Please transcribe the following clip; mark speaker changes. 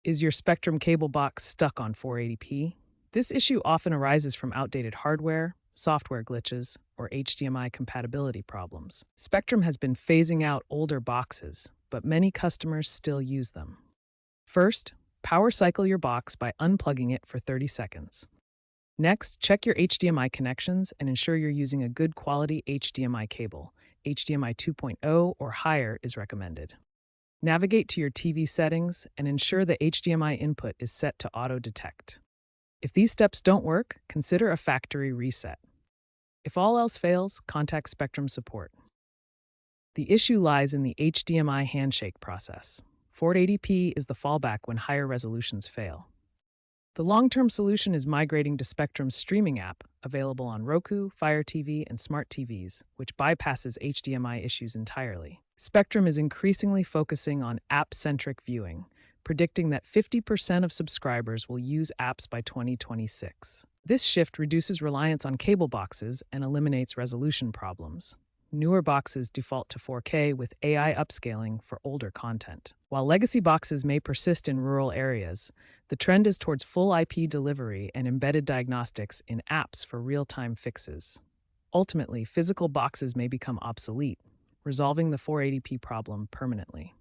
Speaker 1: Is your Spectrum cable box stuck on 480p? This issue often arises from outdated hardware, software glitches, or HDMI compatibility problems. Spectrum has been phasing out older boxes, but many customers still use them. First, power cycle your box by unplugging it for 30 seconds. Next, check your HDMI connections and ensure you're using a good quality HDMI cable. HDMI 2.0 or higher is recommended. Navigate to your TV settings and ensure the HDMI input is set to auto detect. If these steps don't work, consider a factory reset. If all else fails, contact Spectrum support. The issue lies in the HDMI handshake process. 480p is the fallback when higher resolutions fail. The long-term solution is migrating to Spectrum's streaming app, available on Roku, Fire TV, and smart TVs, which bypasses HDMI issues entirely. Spectrum is increasingly focusing on app-centric viewing, predicting that 50% of subscribers will use apps by 2026. This shift reduces reliance on cable boxes and eliminates resolution problems. Newer boxes default to 4K with AI upscaling for older content. While legacy boxes may persist in rural areas, the trend is towards full IP delivery and embedded diagnostics in apps for real-time fixes. Ultimately, physical boxes may become obsolete, resolving the 480p problem permanently.